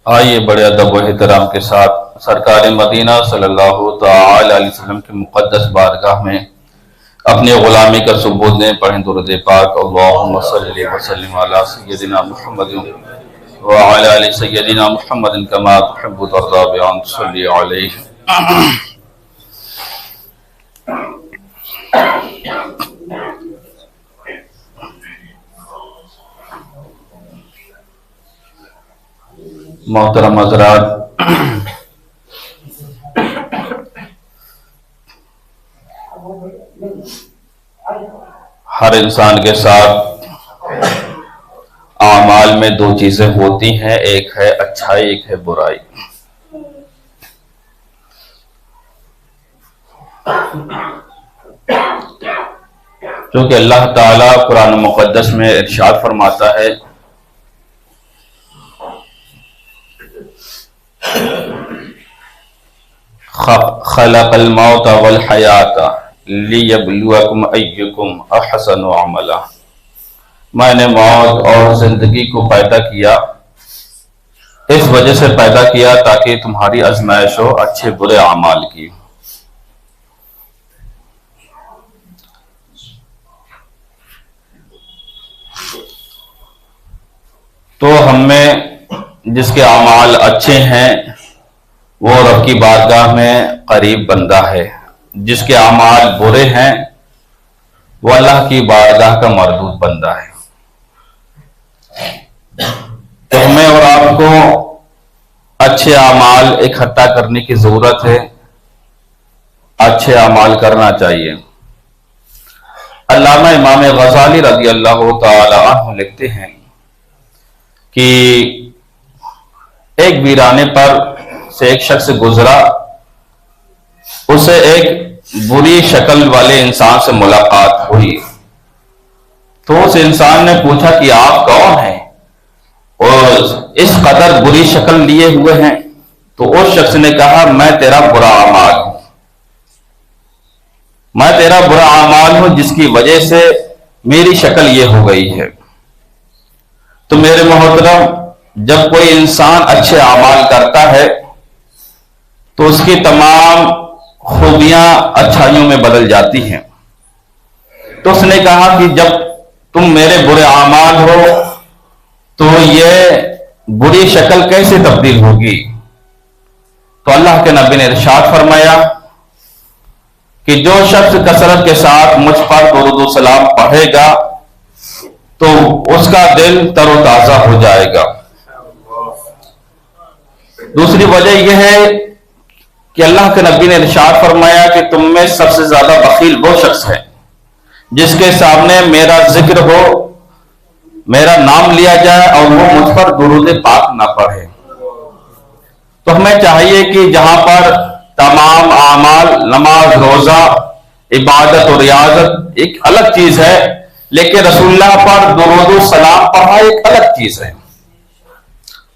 آئیے بڑے ادب و احترام کے ساتھ سرکار مدینہ صلی اللہ تعالی علیہ وسلم کی مقدس بارگاہ میں اپنی غلامی کا ثبوت دیں. پڑھیں درود پاک. اللہم صلی وسلم علی سیدنا محمد وعلی آل سیدنا محمد کما تحب وترضى بأن تصلی علیہ. محترم حضرات، ہر انسان کے ساتھ اعمال میں دو چیزیں ہوتی ہیں، ایک ہے اچھائی، ایک ہے برائی. کیونکہ اللہ تعالیٰ قرآن مقدس میں ارشاد فرماتا ہے خلق الموت والحیات لیبلوکم ایکم احسن عملا. میں نے موت اور زندگی کو پیدا کیا، اس وجہ سے پیدا کیا تاکہ تمہاری آزمائش ہو اچھے برے اعمال کی. تو ہم میں جس کے اعمال اچھے ہیں وہ رب کی بارگاہ میں قریب بندہ ہے، جس کے اعمال برے ہیں وہ اللہ کی بارگاہ کا مردود بندہ ہے. تو ہمیں اور آپ کو اچھے اعمال اکٹھا کرنے کی ضرورت ہے، اچھے اعمال کرنا چاہیے. علامہ امام غزالی رضی اللہ تعالی عنہ لکھتے ہیں کہ ایک ویرانے پر سے ایک شخص گزرا، اسے ایک بری شکل والے انسان سے ملاقات ہوئی. تو اس انسان نے پوچھا کہ آپ کون ہیں اور اس قدر بری شکل لیے ہوئے ہیں؟ تو اس شخص نے کہا میں تیرا برا اعمال ہوں، میں تیرا برا اعمال ہوں جس کی وجہ سے میری شکل یہ ہو گئی ہے. تو میرے محترم، جب کوئی انسان اچھے اعمال کرتا ہے تو اس کی تمام خوبیاں اچھائیوں میں بدل جاتی ہیں. تو اس نے کہا کہ جب تم میرے برے اعمال ہو تو یہ بری شکل کیسے تبدیل ہوگی؟ تو اللہ کے نبی نے ارشاد فرمایا کہ جو شخص کثرت کے ساتھ مجھ پر درود و سلام پڑھے گا تو اس کا دل تر و تازہ ہو جائے گا. دوسری وجہ یہ ہے کہ اللہ کے نبی نے ارشاد فرمایا کہ تم میں سب سے زیادہ بخیل وہ شخص ہے جس کے سامنے میرا ذکر ہو، میرا نام لیا جائے اور وہ مجھ پر درود پاک نہ پڑھے. تو ہمیں چاہیے کہ جہاں پر تمام اعمال، نماز، روزہ، عبادت اور ریاضت ایک الگ چیز ہے، لیکن رسول اللہ پر درود و سلام پڑھنا ایک الگ چیز ہے.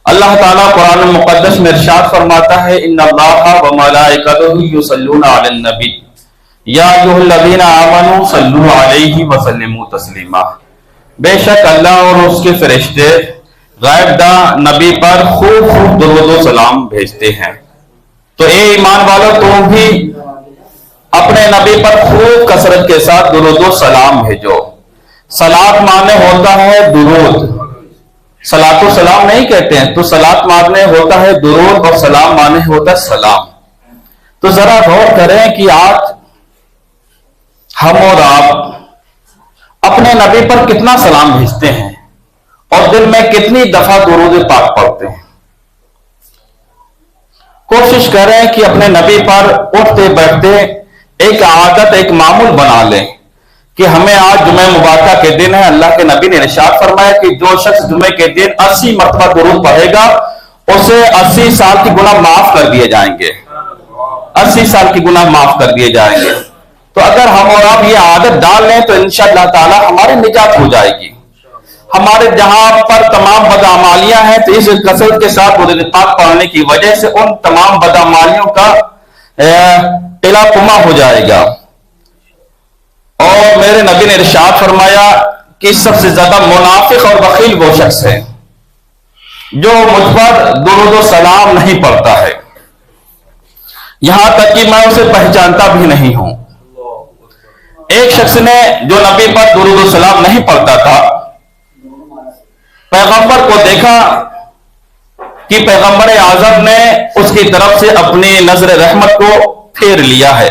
اللہ تعالیٰ قرآن مقدس میں ارشاد فرماتا ہے ان اللہ وملائکتہ یصلون علی النبی یا ایھا الذین آمنوا صلوا علیہ وسلموا تسلیما. بے شک اللہ اور اس کے فرشتے غائب داں نبی پر خوب خوب درود و سلام بھیجتے ہیں. تو اے ایمان والو، تم بھی اپنے نبی پر خوب کثرت کے ساتھ درود و سلام بھیجو. صلاۃ معنی ہوتا ہے درود، صلاۃ و سلام نہیں کہتے ہیں. تو صلاۃ معنی ہوتا ہے درود اور سلام معنی ہوتا ہے سلام. تو ذرا غور کریں کہ آج ہم اور آپ اپنے نبی پر کتنا سلام بھیجتے ہیں اور دل میں کتنی دفعہ درود پاک پڑھتے ہیں. کوشش کریں کہ اپنے نبی پر اٹھتے بیٹھتے ایک عادت، ایک معمول بنا لیں کہ ہمیں آج جمعہ مبارکہ کے دن ہے. اللہ کے نبی نے ارشاد فرمایا کہ جو شخص جمعے کے دن 80 مرتبہ درود پڑھے گا اسے 80 سال کی گناہ معاف کر دیے جائیں گے. 80 سال کی گناہ معاف کر دیے جائیں گے. تو اگر ہم اور آپ یہ عادت ڈال لیں تو انشاءاللہ تعالی ہماری نجات ہو جائے گی. ہمارے جہاں پر تمام بدعمالیاں ہیں تو اس کثرت کے ساتھ درود پاک پڑھنے کی وجہ سے ان تمام بدعمالیوں کا قلعہ کما ہو جائے گا. اور میرے نبی نے ارشاد فرمایا کہ سب سے زیادہ منافق اور بخیل وہ شخص ہے جو مجھ پر درود و سلام نہیں پڑھتا ہے، یہاں تک کہ میں اسے پہچانتا بھی نہیں ہوں۔ ایک شخص نے جو نبی پر درود و سلام نہیں پڑھتا تھا، پیغمبر کو دیکھا کہ پیغمبر اعظم نے اس کی طرف سے اپنی نظر رحمت کو پھیر لیا ہے۔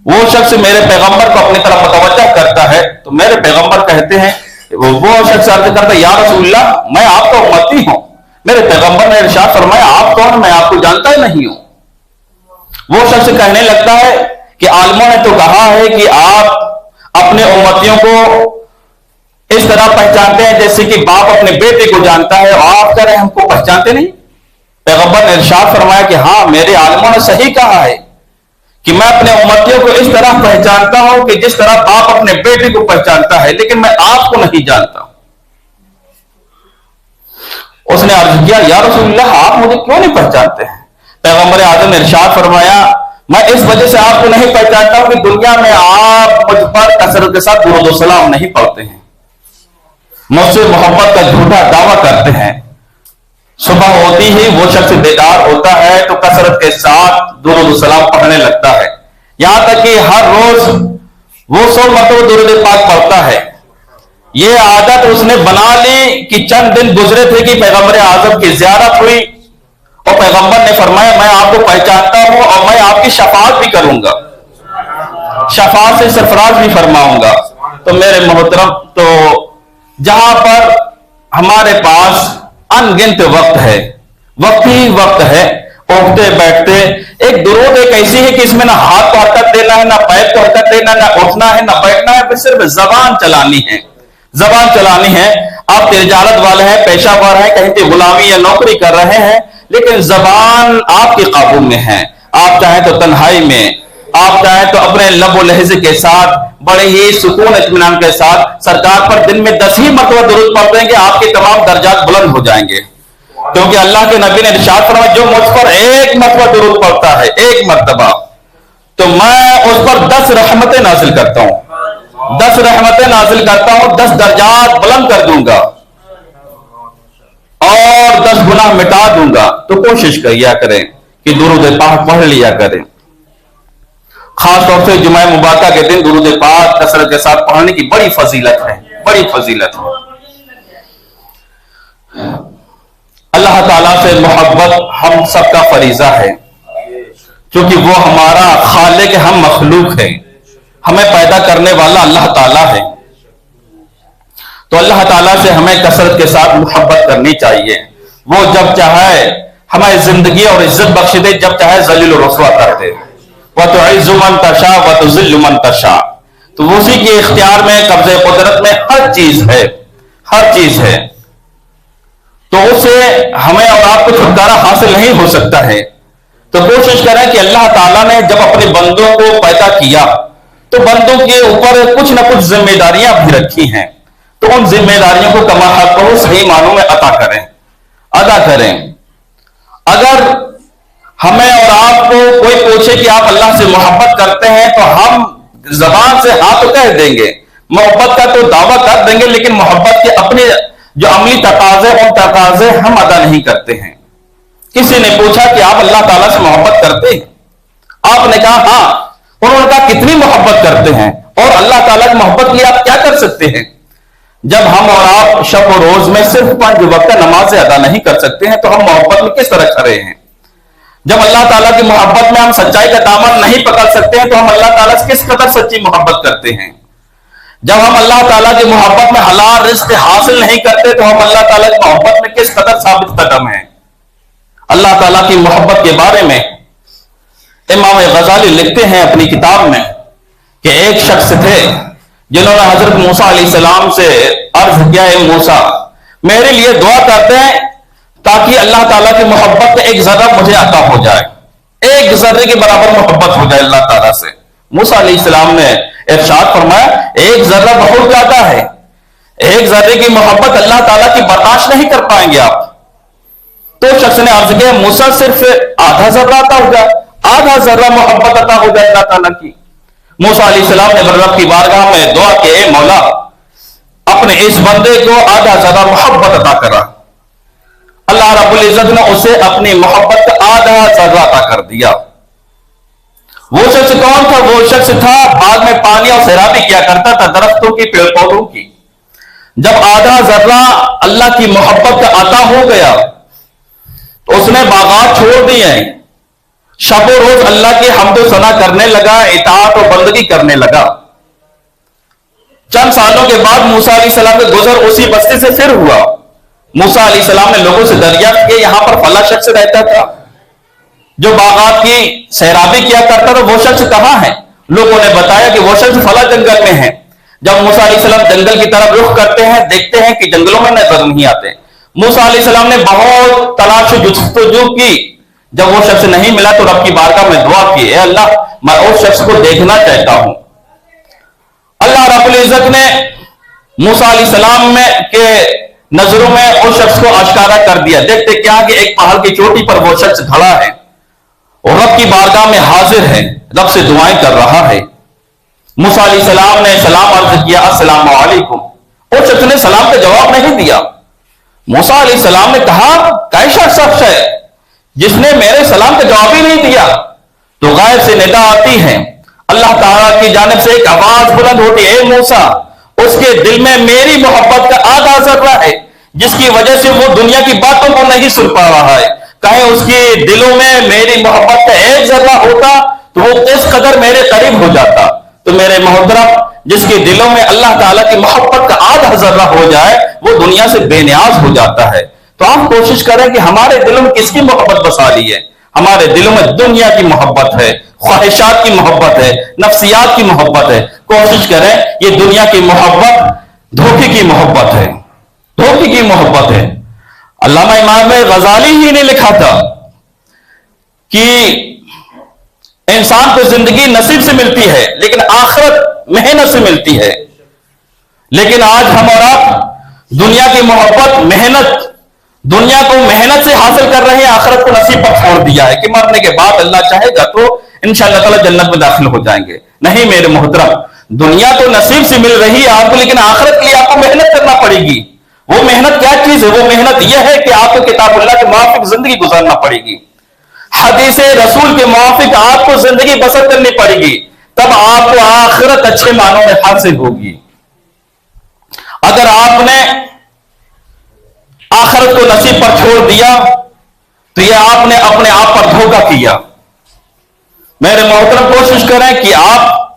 وہ شخص میرے پیغمبر کو اپنی طرف متوجہ کرتا ہے تو میرے پیغمبر کہتے ہیں، وہ شخص عرض کرتا ہے، یا رسول اللہ، میں آپ کا امتی ہوں۔ میرے پیغمبر نے ارشاد فرمایا، آپ کون؟ میں آپ کو جانتا ہی نہیں ہوں۔ وہ شخص کہنے لگتا ہے کہ عالموں نے تو کہا ہے کہ آپ اپنے امتیوں کو اس طرح پہچانتے ہیں جیسے کہ باپ اپنے بیٹے کو جانتا ہے، اور آپ کہہ رہے ہیں ہم کو پہچانتے نہیں۔ پیغمبر نے ارشاد فرمایا کہ ہاں، میرے عالموں نے صحیح کہا ہے کہ میں اپنے امتیوں کو اس طرح پہچانتا ہوں کہ جس طرح باپ اپنے بیٹے کو پہچانتا ہے، لیکن میں آپ کو نہیں جانتا۔ اس نے عرض کیا، یا رسول اللہ، آپ مجھے کیوں نہیں پہچانتے ہیں؟ پیغمبر اعظم نے ارشاد فرمایا، میں اس وجہ سے آپ کو نہیں پہچانتا ہوں کہ دنیا میں آپ مجھ پر کثرت کے ساتھ درود و سلام نہیں پڑھتے ہیں، مجھ سے محبت کا جھوٹا دعویٰ کرتے ہیں۔ صبح ہوتی ہی وہ شخص بیدار ہوتا ہے تو کثرت کے ساتھ درود و سلام پڑھنے لگتا ہے، یہاں تک کہ ہر روز وہ 100 مرتبہ درود پاک پڑھتا ہے۔ یہ عادت اس نے بنا لی کہ چند دن گزرے تھے کہ پیغمبر اعظم کی زیارت ہوئی اور پیغمبر نے فرمایا، میں آپ کو پہچانتا ہوں اور میں آپ کی شفاعت بھی کروں گا، شفاعت سے سرفراز بھی فرماؤں گا۔ تو میرے محترم، تو جہاں پر ہمارے پاس ان گنت وقت ہے، وقت ہی وقت ہے، اٹھتے بیٹھتے، ایک درود ایک ایسی ہے کہ اس میں نہ ہاتھ کو حرکت دینا ہے، نہ پیر کو حرکت دینا ہے، نہ اٹھنا ہے، نہ بیٹھنا ہے، پھر صرف زبان چلانی ہے، زبان چلانی ہے۔ آپ تجارت والے ہیں، پیشہ ور ہیں، کہیں پہ غلامی یا نوکری کر رہے ہیں، لیکن زبان آپ کے قابو میں ہے۔ آپ چاہیں تو تنہائی میں، آپ چاہیں تو اپنے لب و لہجے کے ساتھ بڑے ہی سکون اطمینان کے ساتھ سرکار پر دن میں 10 ہی مرتبہ درود پڑھ دیں گے، آپ کے تمام درجات بلند ہو جائیں گے، کیونکہ اللہ کے نبی نے ارشاد فرمایا، جو مجھ پر ایک مرتبہ درود پڑھتا ہے، ایک مرتبہ، تو میں اس پر 10 رحمتیں نازل کرتا ہوں، 10 رحمتیں نازل کرتا ہوں، 10 درجات بلند کر دوں گا اور 10 گناہ مٹا دوں گا۔ تو کوشش کیا کریں کہ درود پاک پڑھ لیا کریں، خاص طور سے جمعہ مبارکہ کے دن درود پاک کثرت کے ساتھ پڑھنے کی بڑی فضیلت ہے، بڑی فضیلت ہے۔ اللہ تعالیٰ سے محبت ہم سب کا فریضہ ہے، کیونکہ وہ ہمارا خالق، ہم مخلوق ہیں، ہمیں پیدا کرنے والا اللہ تعالیٰ ہے۔ تو اللہ تعالیٰ سے ہمیں کثرت کے ساتھ محبت کرنی چاہیے۔ وہ جب چاہے ہمیں زندگی اور عزت بخش دے، جب چاہے ذلیل و رسوا کر دے۔ وَتُعِزُّ مَن تَشَاءُ وَتُذِلُّ مَن تَشَاءُ، تو اسی کے اختیار میں، قبضے قدرت میں ہر چیز ہے، ہر چیز ہے، تو اس سے ہمیں اور آپ کو چھٹکارا حاصل نہیں ہو سکتا ہے۔ تو کوشش کریں کہ اللہ تعالیٰ نے جب اپنے بندوں کو پیدا کیا تو بندوں کے اوپر کچھ نہ کچھ ذمہ داریاں بھی رکھی ہیں، تو ان ذمہ داریوں کو کما حق کو صحیح معنوں میں ادا کریں۔ اگر ہمیں اور آپ کو کوئی پوچھے کہ آپ اللہ سے محبت کرتے ہیں تو ہم زبان سے ہاں تو کہہ دیں گے، محبت کا تو دعویٰ کر دیں گے، لیکن محبت کے اپنے جو عملی تقاضے، ان تقاضے ہم ادا نہیں کرتے ہیں۔ کسی نے پوچھا کہ آپ اللہ تعالیٰ سے محبت کرتے ہیں؟ آپ نے کہا ہاں۔ انہوں نے کہا کتنی محبت کرتے ہیں، اور اللہ تعالیٰ کی محبت کے لیے آپ کیا کر سکتے ہیں؟ جب ہم اور آپ شب و روز میں صرف 5 وقت نمازیں ادا نہیں کر سکتے ہیں تو ہم محبت میں کس طرح کھڑے ہیں؟ جب اللہ تعالیٰ کی محبت میں ہم سچائی کا دامن نہیں پکڑ سکتے ہیں تو ہم اللہ تعالیٰ سے کس قدر سچی محبت کرتے ہیں؟ جب ہم اللہ تعالیٰ کی محبت میں حلال رزق حاصل نہیں کرتے تو ہم اللہ تعالیٰ کی محبت میں کس قدر ثابت قدم ہیں؟ اللہ تعالیٰ کی محبت کے بارے میں امام غزالی لکھتے ہیں اپنی کتاب میں کہ ایک شخص تھے جنہوں نے حضرت موسیٰ علیہ السلام سے عرض کیا، اے موسیٰ، میرے لیے دعا کرتے ہیں تاکہ اللہ تعالیٰ کی محبت میں ایک ذرہ مجھے عطا ہو جائے، ایک ذرے کے برابر محبت ہو جائے اللہ تعالیٰ سے۔ موسیٰ علیہ السلام نے ارشاد فرمایا، ایک ذرہ بہت زیادہ ہے، ایک ذرے کی محبت اللہ تعالیٰ کی برداشت نہیں کر پائیں گے آپ۔ تو شخص نے عرض کیا، موسیٰ صرف آدھا ذرہ عطا ہو جائے، آدھا ذرہ محبت عطا ہو جائے اللہ تعالیٰ کی۔ موسیٰ علیہ السلام نے رب کی بارگاہ میں دعا کہ اے مولا، اپنے اس بندے کو آدھا ذرہ محبت عطا کرا۔ اللہ رب العزت نے اسے اپنی محبت کا آدھا ذرہ عطا کر دیا۔ وہ شخص کون تھا؟ وہ شخص تھا باغ میں پانی اور سیرابی کیا کرتا تھا، درختوں کی، پیڑ پودوں کی۔ جب آدھا ذرہ اللہ کی محبت کا عطا ہو گیا تو اس نے باغات چھوڑ دیے، شب و روز اللہ کی حمد و ثنا کرنے لگا، اطاعت و بندگی کرنے لگا۔ چند سالوں کے بعد موسیٰ علیہ السلام کا گزر اسی بستی سے پھر ہوا۔ موسیٰ علیہ السلام نے لوگوں سے دریافت کیا یہاں پر فلاں شخص رہتا تھا جو باغات کی سیرابی کیا کرتا تھا، وہ شخص کہاں ہے؟ لوگوں نے بتایا کہ وہ شخص فلاں جنگل میں ہے۔ جب موسیٰ علیہ السلام جنگل کی طرف رخ کرتے ہیں، دیکھتے ہیں کہ جنگلوں میں نظر نہیں آتے۔ موسیٰ علیہ السلام نے بہت تلاش و جستجو کی، جب وہ شخص نہیں ملا تو رب کی بارگاہ میں دعا کی، اے اللہ میں اس شخص کو دیکھنا چاہتا ہوں۔ اللہ رب العزت نے موسیٰ علیہ السلام میں کے نظروں میں اس شخص کو آشکارا کر دیا۔ دیکھتے کیا کہ ایک پہاڑ کی چوٹی پر وہ شخص کھڑا ہے اور رب کی بارگاہ میں حاضر ہے، رب سے دعائیں کر رہا ہے۔ موسیٰ علیہ السلام نے سلام عرض کیا، السلام علیکم۔ اس شخص نے سلام کا جواب نہیں دیا۔ موسیٰ علیہ السلام نے کہا کیسا شخص ہے جس نے میرے سلام کا جواب ہی نہیں دیا؟ تو غائب سے ندا آتی ہے، اللہ تعالیٰ کی جانب سے ایک آواز بلند ہوتی ہے، اے موسیٰ اس کے دل میں میری محبت کا آدھا ذرہ ہے جس کی وجہ سے وہ دنیا کی باتوں کو نہیں سن پا رہا ہے۔ کہیں اس کے دلوں میں میری محبت کا ایک ذرہ ہوتا تو وہ اس قدر میرے قریب ہو جاتا۔ تو میرے محترم، جس کے دلوں میں اللہ تعالیٰ کی محبت کا آدھا ذرہ ہو جائے وہ دنیا سے بے نیاز ہو جاتا ہے۔ تو آپ کوشش کریں کہ ہمارے دلوں میں کس کی محبت بسا لی ہے؟ ہمارے دلوں میں دنیا کی محبت ہے، خواہشات کی محبت ہے، نفسیات کی محبت ہے۔ کوشش کریں یہ دنیا کی محبت دھوکے کی محبت ہے، دھوکے کی محبت ہے۔ علامہ امام غزالی ہی نے لکھا تھا کہ انسان کو زندگی نصیب سے ملتی ہے لیکن آخرت محنت سے ملتی ہے۔ لیکن آج ہم اور آپ دنیا کی محبت محنت، دنیا کو محنت سے حاصل کر رہے ہیں، آخرت کو نصیب پر چھوڑ دیا ہے کہ مرنے کے بعد اللہ چاہے گا تو انشاءاللہ تعالی جنت میں داخل ہو جائیں گے۔ نہیں میرے محترم، دنیا تو نصیب سے مل رہی ہے آپ کو، لیکن آخرت کے لیے آپ کو محنت کرنا پڑے گی۔ وہ محنت کیا چیز ہے؟ وہ محنت یہ ہے کہ آپ کو کتاب اللہ کے موافق زندگی گزارنا پڑے گی، حدیث رسول کے موافق آپ کو زندگی بسر کرنی پڑے گی، تب آپ کو آخرت اچھے معنوں میں حاصل ہوگی۔ اگر آپ نے آخرت کو نصیب پر چھوڑ دیا تو یہ آپ نے اپنے آپ پر دھوکہ کیا۔ میرے محترم، کوشش کریں کہ آپ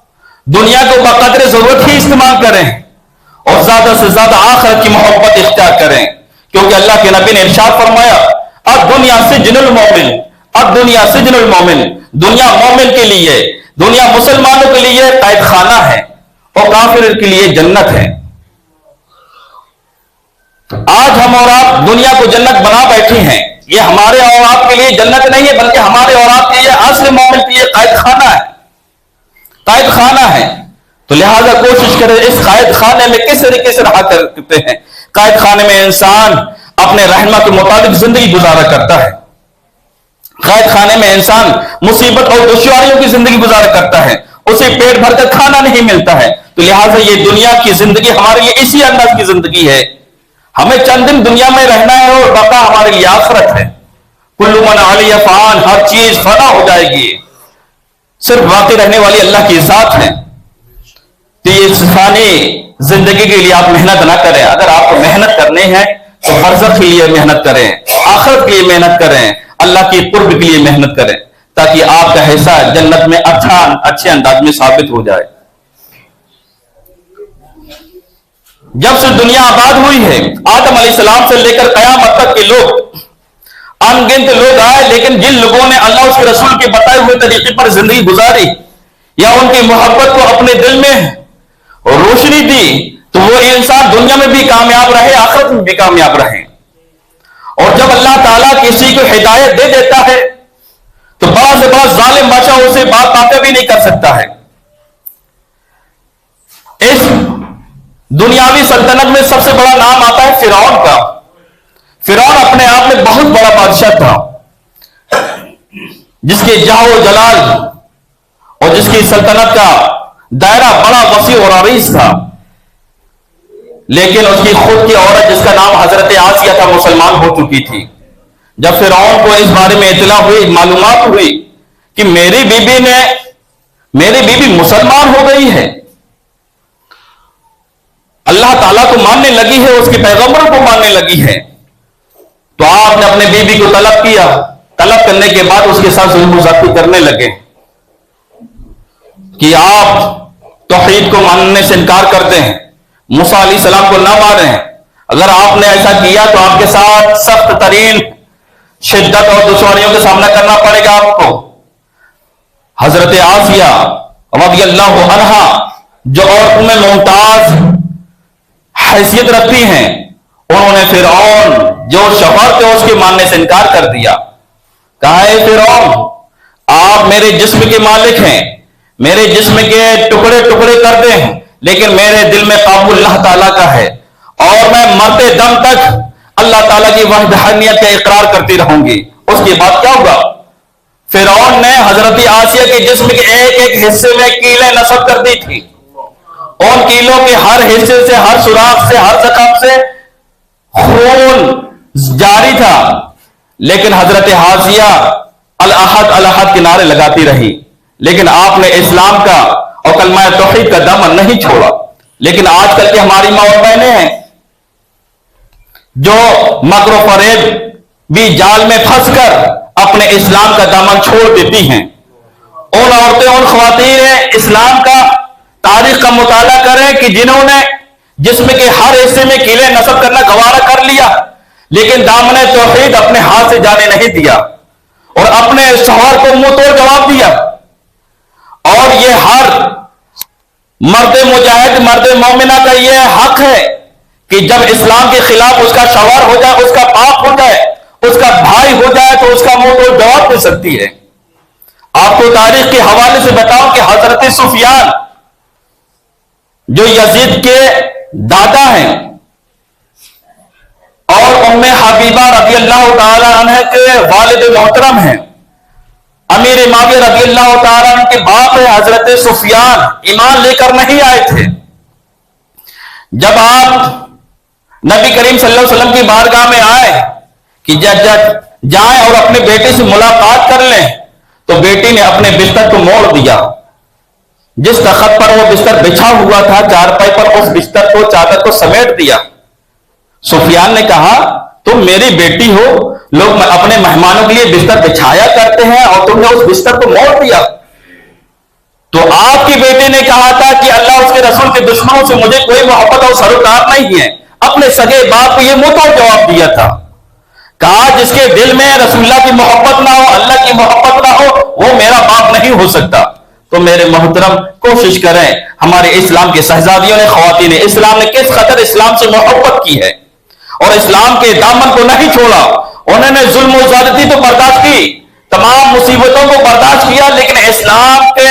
دنیا کو بقدر ضرورت ہی استعمال کریں اور زیادہ سے زیادہ آخرت کی محبت اختیار کریں، کیونکہ اللہ کے نبی نے ارشاد فرمایا الدنیا سجن المومن، الدنیا سجن المومن، دنیا مومن کے لیے، دنیا مسلمانوں کے لیے قید خانہ ہے اور کافر کے لیے جنت ہے۔ آج ہم اور آپ دنیا کو جنت بنا بیٹھے ہیں، یہ ہمارے اور آپ کے لیے جنت نہیں ہے بلکہ ہمارے اور آپ کے لیے اصل مومن کے لیے قید خانہ ہے، قید خانہ ہے۔ تو لہذا کوشش کریں اس قید خانے میں کس طریقے سے رہا کرتے ہیں۔ قید خانے میں انسان اپنے رہنما کے مطابق زندگی گزارا کرتا ہے، قید خانے میں انسان مصیبت اور دشواریوں کی زندگی گزارا کرتا ہے، اسے پیٹ بھر کر کھانا نہیں ملتا ہے۔ تو لہٰذا یہ دنیا کی زندگی ہمارے لیے اسی انداز کی زندگی ہے، ہمیں چند دن دنیا میں رہنا ہے اور بقا ہمارے لیے آخرت ہے۔ کل من علیہ فان، ہر چیز فنا ہو جائے گی، صرف باقی رہنے والی اللہ کی ذات ہے۔ تو یہ فانی زندگی کے لیے آپ محنت نہ کریں، اگر آپ کو محنت کرنی ہے تو برزخ کے لیے محنت کریں، آخرت کے لیے محنت کریں، اللہ کی قرب کے لیے محنت کریں تاکہ آپ کا حصہ جنت میں اچھے انداز میں ثابت ہو جائے۔ جب سے دنیا آباد ہوئی ہے، آدم علیہ السلام سے لے کر قیامت تک کے لوگ ان گنت لوگ آئے، لیکن جن لوگوں نے اللہ اس کے رسول کے بتائے ہوئے طریقے پر زندگی گزاری یا ان کی محبت کو اپنے دل میں روشنی دی تو وہ انسان دنیا میں بھی کامیاب رہے، آخرت میں بھی کامیاب رہے۔ اور جب اللہ تعالیٰ کسی کو ہدایت دے دیتا ہے تو بڑا سے بڑا ظالم بادشاہ اسے بات باتیں بھی نہیں کر سکتا ہے۔ اس دنیاوی سلطنت میں سب سے بڑا نام آتا ہے فرعون کا۔ فرعون اپنے آپ میں بہت بڑا بادشاہ تھا جس کے جاہ و جلال اور جس کی سلطنت کا دائرہ بڑا وسیع اور عریض تھا، لیکن اس کی خود کی عورت جس کا نام حضرت آسیہ تھا مسلمان ہو چکی تھی۔ جب فرعون کو اس بارے میں اطلاع ہوئی، معلومات ہوئی کہ میری بیوی مسلمان ہو گئی ہے، اللہ تعالیٰ کو ماننے لگی ہے، اس کے پیغمبروں کو ماننے لگی ہے، تو آپ نے اپنے بیوی کو طلب کیا۔ طلب کرنے کے بعد اس کے ساتھ ظلم و زیادتی کرنے لگے کہ آپ توحید کو ماننے سے انکار کرتے ہیں، موسیٰ علیہ السلام کو نہ مانیں، اگر آپ نے ایسا کیا تو آپ کے ساتھ سخت ترین شدت اور دشواریوں کا سامنا کرنا پڑے گا آپ کو۔ حضرت آسیہ رضی اللہ عنہا جو عورتوں میں ممتاز حیثیت رکھتی ہیں، انہوں نے فرعون جو شوہر تھے اس کے ماننے سے انکار کر دیا۔ کہا ہے فرعون، آپ میرے جسم کے مالک ہیں، میرے جسم کے ٹکڑے ٹکڑے کر دیں، لیکن میرے دل میں قابو اللہ تعالیٰ کا ہے، اور میں مرتے دم تک اللہ تعالیٰ کی وحدانیت کا اقرار کرتی رہوں گی۔ اس کے بعد کیا ہوگا؟ فرعون نے حضرت آسیہ کے جسم کے ایک ایک حصے میں کیلیں نصب کر دی تھی، ان کیلوں کے ہر حصے سے، ہر سوراخ سے، ہر زخم سے خون جاری تھا، لیکن حضرت آسیہ الاحد الاحد کے نعرے لگاتی رہی، لیکن آپ نے اسلام کا اور کلمہ توحید کا دامن نہیں چھوڑا۔ لیکن آج کل کی ہماری ماں اور بہنیں ہیں جو مکر و فریب بھی جال میں پھنس کر اپنے اسلام کا دامن چھوڑ دیتی ہیں۔ ان عورتیں، ان خواتین اسلام کا تاریخ کا مطالعہ کریں کہ جنہوں نے جسم کے ہر حصے میں کیلیں نصب کرنا گوارا کر لیا، لیکن دامن توحید اپنے ہاتھ سے جانے نہیں دیا، اور اپنے شوہر کو منہ توڑ جواب دیا۔ اور یہ ہر مرد مجاہد، مرد مومنہ کا یہ حق ہے کہ جب اسلام کے خلاف اس کا شوہر ہو جائے، اس کا باپ ہو جائے، اس کا بھائی ہو جائے، تو اس کا منہ توڑ جواب دے سکتی ہے۔ آپ کو تاریخ کے حوالے سے بتاؤں کہ حضرت سفیان جو یزید کے دادا ہیں اور ام حبیبہ رضی اللہ تعالی عنہ کے والد محترم ہیں، امیر معاویہ رضی اللہ تعالی عنہ کے باپ ہے حضرت سفیان، ایمان لے کر نہیں آئے تھے۔ جب آپ نبی کریم صلی اللہ علیہ وسلم کی بارگاہ میں آئے کہ جائیں اور اپنے بیٹے سے ملاقات کر لیں، تو بیٹی نے اپنے بستر کو موڑ دیا۔ جس تخت پر وہ بستر بچھا ہوا تھا چارپائی پر، اس بستر کو، چادر کو سمیٹ دیا۔ سفیان نے کہا تم میری بیٹی ہو، لوگ اپنے مہمانوں کے لیے بستر بچھایا کرتے ہیں اور تم نے اس بستر کو موڑ دیا۔ تو آپ کی بیٹی نے کہا تھا کہ اللہ اس کے رسول کے دشمنوں سے مجھے کوئی محبت اور سروکار نہیں ہے، اپنے سگے باپ کو یہ منہ توڑ جواب دیا تھا۔ کہا جس کے دل میں رسول اللہ کی محبت نہ ہو، اللہ کی محبت نہ ہو، وہ میرا باپ نہیں ہو سکتا۔ تو میرے محترم کوشش کریں، ہمارے اسلام کے شہزادیوں نے، خواتین اسلام نے کس قدر اسلام سے محبت کی ہے اور اسلام کے دامن کو نہیں چھوڑا۔ انہوں نے ظلم و زیادتی تو برداشت کی، تمام مصیبتوں کو برداشت کیا، لیکن اسلام کے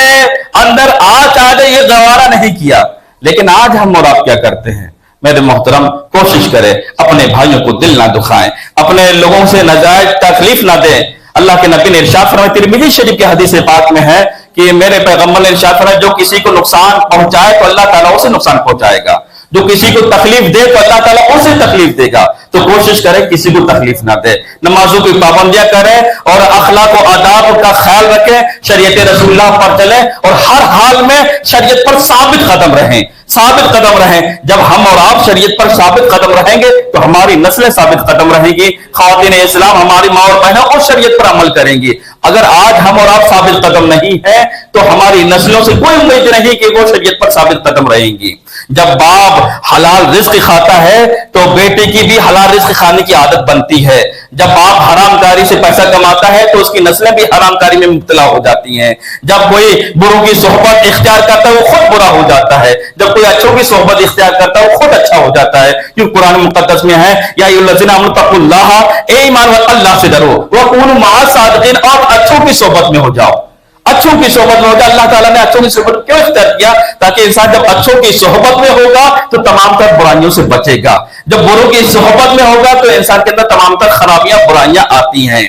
اندر آج یہ گوارا نہیں کیا۔ لیکن آج ہم اور آپ کیا کرتے ہیں؟ میرے محترم کوشش کریں، اپنے بھائیوں کو دل نہ دکھائیں، اپنے لوگوں سے ناجائز تکلیف نہ دیں۔ اللہ کے نبی نے ارشاد فرمایا، ترمذی شریف کے حدیث پاک میں ہے کہ میرے پیغمبر نے ارشاد فرمایا، جو کسی کو نقصان پہنچائے تو اللہ تعالیٰ اسے نقصان پہنچائے گا، جو کسی کو تکلیف دے تو اللہ تعالیٰ اسے تکلیف دے گا۔ تو کوشش کریں کسی کو تکلیف نہ دے، نمازوں کی پابندیاں کریں اور اخلاق و آداب کا خیال رکھیں، شریعت رسول اللہ پر چلیں اور ہر حال میں شریعت پر ثابت قدم رہیں، ثابت قدم رہیں۔ جب ہم اور آپ شریعت پر ثابت قدم رہیں گے تو ہماری نسلیں ثابت قدم رہیں گی، خواتین اسلام ہماری ماں اور بہنیں اور شریعت پر عمل کریں گی۔ اگر آج ہم اور آپ ثابت قدم نہیں ہیں تو ہماری نسلوں سے کوئی امید نہیں کہ وہ شریعت پر ثابت قدم رہیں گی۔ جب باپ حلال رزق کھاتا ہے تو بیٹے کی بھی حلال رزق کھانے کی عادت بنتی ہے۔ جب باپ حرام کاری سے پیسہ کماتا ہے تو اس کی نسلیں بھی حرام کاری میں مبتلا ہو جاتی ہیں۔ جب کوئی بروں کی صحبت اختیار کرتا ہے وہ خود برا ہو جاتا ہے، جب کوئی اچھوں کی صحبت اختیار کرتا ہے وہ خود اچھا ہو جاتا ہے۔ کیوں قرآن مقدس میں ہے، یا ایھا الذین آمنوا اتقوا اللہ، اے ایمان والو اللہ سے ڈرو، وکونوا مع الصادقین، اور اچھوں کی صحبت میں ہو جاؤ، اچھوں کی صحبت میں ہو جائے۔ اللہ تعالیٰ نے اچھوں کی صحبت کیوں اختیار کیا؟ تاکہ انسان جب اچھوں کی صحبت میں ہوگا تو تمام تر برائیوں سے بچے گا، جب بروں کی صحبت میں ہوگا تو انسان کے اندر تمام تر خرابیاں، برائیاں آتی ہیں۔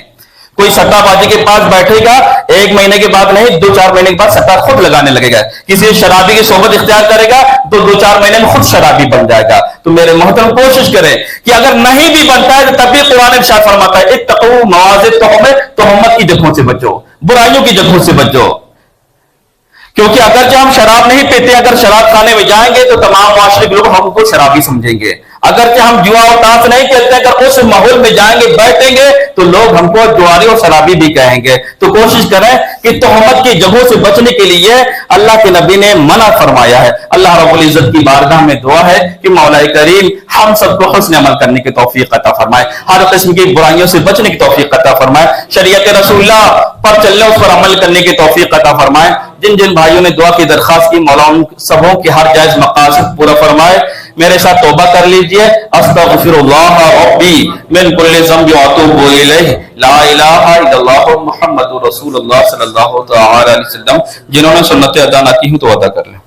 کوئی سٹا بازی کے پاس بیٹھے گا، 1 مہینے کے بعد نہیں 2-4 مہینے کے بعد سٹا خود لگانے لگے گا. کسی شرابی کی صحبت اختیار کرے گا تو 2-4 مہینے میں خود شرابی بن جائے گا. تو میرے محترم کوشش کریں کہ اگر نہیں بھی بنتا ہے تو تب بھی قرآن ارشاد فرماتا ہے اتقوا مواضع التہمۃ، تہمت کی جگہوں سے بچو، برائیوں کی جگہوں سے بچو. کیونکہ اگر ہم شراب نہیں پیتے، اگر شراب کھانے میں جائیں گے تو تمام معاشرے کے لوگ ہم کو شرابی سمجھیں گے. اگرچہ ہم جوا اور تاش نہیں کھیلتے، اگر اس ماحول میں جائیں گے بیٹھیں گے تو لوگ ہم کو جواری اور شرابی بھی کہیں گے. تو کوشش کریں کہ تہمت کی جگہوں سے بچنے کے لیے اللہ کے نبی نے منع فرمایا ہے. اللہ رب العزت کی بارگاہ میں دعا ہے کہ مولا کریم ہم سب کو حسن عمل کرنے کی توفیق عطا فرمائے، ہر قسم کی برائیوں سے بچنے کی توفیق عطا فرمائے، شریعت رسول اللہ پر چلنے اس پر عمل کرنے کی توفیق عطا فرمائے. جن جن بھائیوں نے دعا کی درخواست کی مولا ان سبوں کے ہر جائز مقاصد پورا فرمائے. میرے ساتھ توبہ کر لیجئے. استغفر اللہ ربی من کل ذنب واتوب الیہ، لا الہ الا اللہ محمد رسول اللہ صلی اللہ تعالی علیہ وسلم. جنہوں نے سنتیں ادا نہ کی ہوں تو ادا کر لیں.